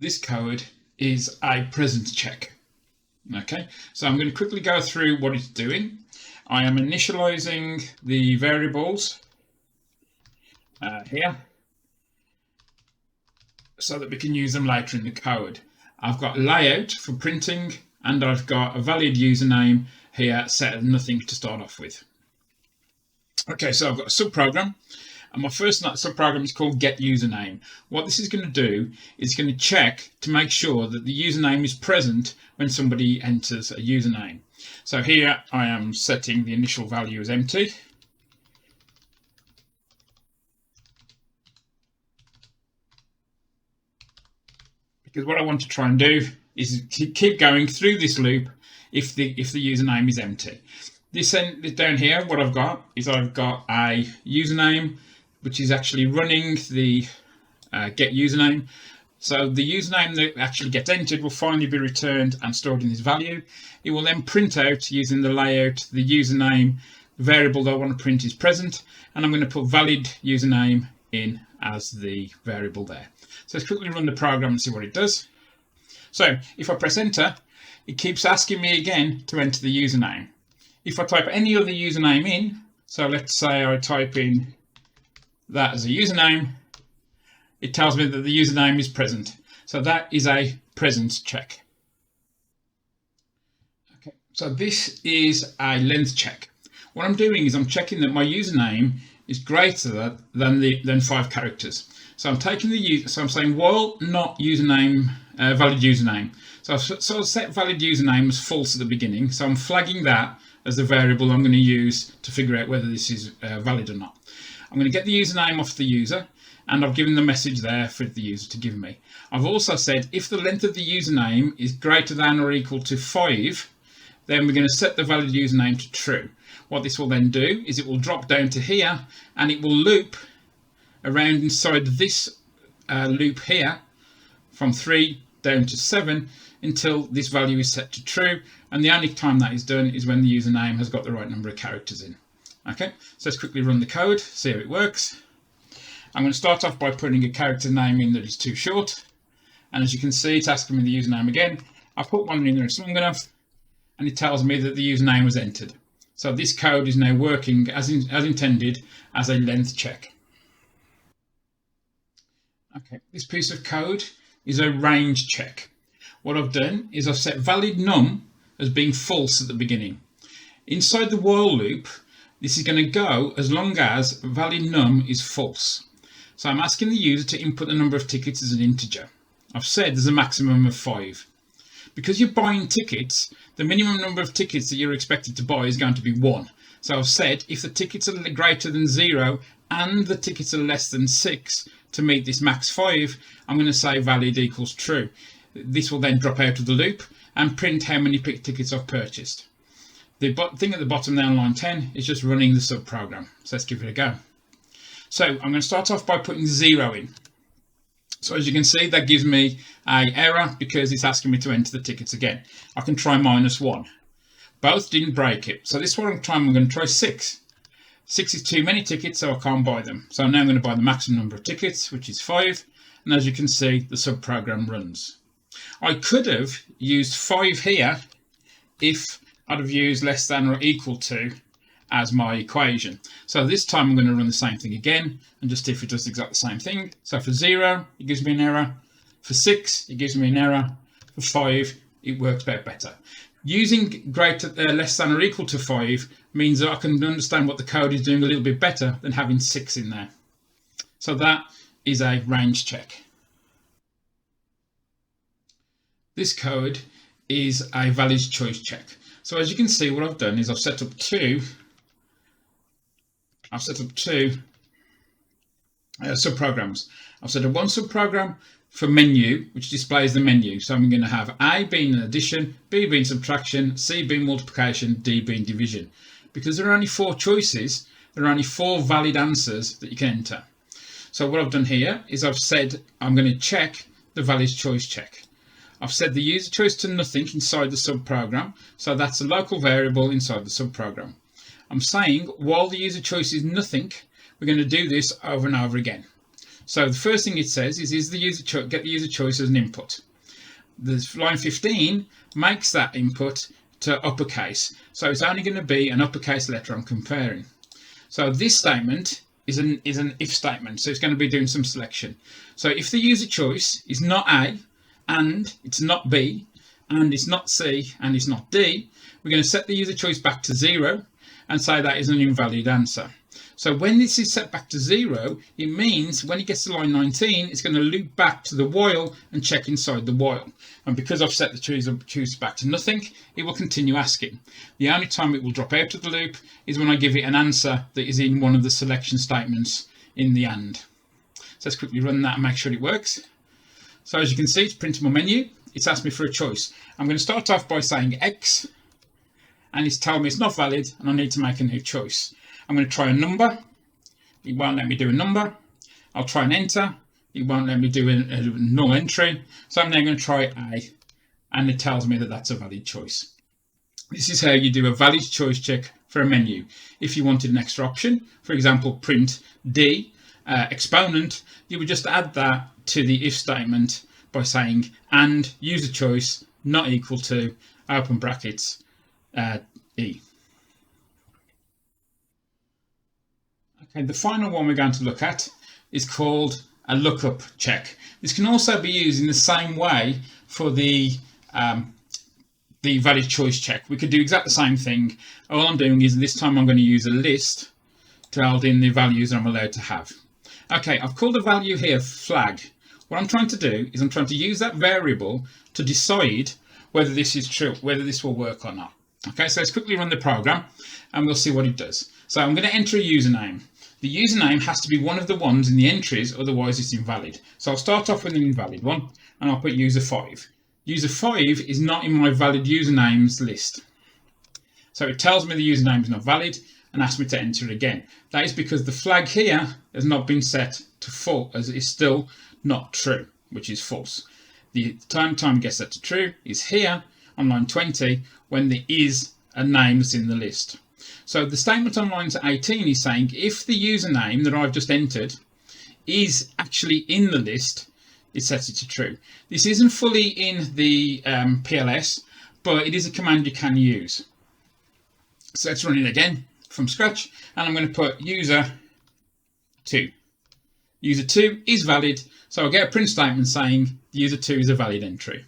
This code is a presence check. Okay, so I'm going to quickly go through what it's doing. I am initializing the variables here so that we can use them later in the code. I've got layout for printing, and I've got a valid username here set as nothing to start off with. Okay, so I've got a subprogram, and my first subprogram is called getUsername. What this is going to do is going to check to make sure that the username is present when somebody enters a username. So here I am setting the initial value as empty. Because what I want to try and do is keep going through this loop if the username is empty. This down here, what I've got is I've got a username which is actually running the get username. So the username that actually gets entered will finally be returned and stored in this value. It will then print out using the layout the username. The variable that I want to print is present, and I'm going to put valid username in as the variable there. So let's quickly run the program and see what it does. So if I press enter, it keeps asking me again to enter the username. If I type any other username in, so let's say I type in that as a username, it tells me that the username is present. So that is a presence check. Okay, so this is a length check. What I'm doing is I'm checking that my username is greater than 5 characters. So I'm taking I'm saying while not username valid username. So I've set valid username as false at the beginning. So I'm flagging that as the variable I'm going to use to figure out whether this is valid or not. I'm going to get the username off the user, and I've given the message there for the user to give me. I've also said if the length of the username is greater than or equal to 5, then we're going to set the valid username to true. What this will then do is it will drop down to here, and it will loop around inside this loop here from 3 down to 7 until this value is set to true, and the only time that is done is when the username has got the right number of characters in. Okay, so let's quickly run the code, see how it works. I'm going to start off by putting a character name in that is too short, and as you can see it's asking me the username again. I've put one in there that's long enough, and it tells me that the username was entered. So this code is now working as intended as a length check. Okay, this piece of code is a range check. What I've done is I've set valid num as being false at the beginning. Inside the while loop, this is going to go as long as valid num is false. So I'm asking the user to input the number of tickets as an integer. I've said there's a maximum of 5. Because you're buying tickets, the minimum number of tickets that you're expected to buy is going to be 1. So I've said if the tickets are greater than 0 and the tickets are less than 6 to meet this max 5, I'm going to say valid equals true. This will then drop out of the loop and print how many tickets I've purchased. The thing at the bottom there on line 10 is just running the subprogram. So let's give it a go. So I'm going to start off by putting 0 in. So as you can see, that gives me an error because it's asking me to enter the tickets again. I can try -1. Both didn't break it. So this one I'm going to try 6. 6 is too many tickets, so I can't buy them. So now I'm going to buy the maximum number of tickets, which is 5. And as you can see, the subprogram runs. I could have used 5 here if I'd have used less than or equal to as my equation. So this time I'm going to run the same thing again and just see if it does exactly the same thing. So for 0, it gives me an error. For 6, it gives me an error. For 5, it works better. Using less than or equal to 5 means that I can understand what the code is doing a little bit better than having 6 in there. So that is a range check. This code is a valid choice check. So as you can see, what I've done is I've set up two subprograms. I've set up one subprogram for menu, which displays the menu. So I'm going to have A being addition, B being subtraction, C being multiplication, D being division. Because there are only 4 choices, there are only 4 valid answers that you can enter. So what I've done here is I've said I'm going to check the valid choice check. I've set the user choice to nothing inside the subprogram, so that's a local variable inside the subprogram. I'm saying while the user choice is nothing, we're going to do this over and over again. So the first thing it says is the user get the user choice as an input. The line 15 makes that input to uppercase, so it's only going to be an uppercase letter I'm comparing. So this statement is an if statement, so it's going to be doing some selection. So if the user choice is not A, and it's not B, and it's not C, and it's not D, we're going to set the user choice back to 0 and say that is an invalid answer. So when this is set back to 0, it means when it gets to line 19, it's going to loop back to the while and check inside the while. And because I've set the choose back to nothing, it will continue asking. The only time it will drop out of the loop is when I give it an answer that is in one of the selection statements in the AND. So let's quickly run that and make sure it works. So as you can see, it's printed my menu. It's asked me for a choice. I'm going to start off by saying X, and it's telling me it's not valid and I need to make a new choice. I'm going to try a number. It won't let me do a number. I'll try and enter. It won't let me do a null entry. So I'm now going to try A, and it tells me that that's a valid choice. This is how you do a valid choice check for a menu. If you wanted an extra option, for example, print D, exponent, you would just add that to the if statement by saying and user choice not equal to open brackets E. Okay, the final one we're going to look at is called a lookup check. This can also be used in the same way for the valid choice check. We could do exactly the same thing. All I'm doing is this time I'm going to use a list to hold in the values I'm allowed to have. Okay, I've called the value here flag. What I'm trying to do is I'm trying to use that variable to decide whether this is true, whether this will work or not. Okay, so let's quickly run the program and we'll see what it does. So I'm going to enter a username. The username has to be one of the ones in the entries, otherwise it's invalid. So I'll start off with an invalid one and I'll put user 5. User 5 is not in my valid usernames list. So it tells me the username is not valid and asks me to enter it again. That is because the flag here has not been set to false, as it is still not true, which is false. The time it gets set to true is here on line 20 when there is a name that's in the list. So the statement on line 18 is saying if the username that I've just entered is actually in the list, it sets it to true. This isn't fully in the PLS, but it is a command you can use. So let's run it again from scratch, and I'm going to put user 2. User 2 is valid, so I'll get a print statement saying the user 2 is a valid entry.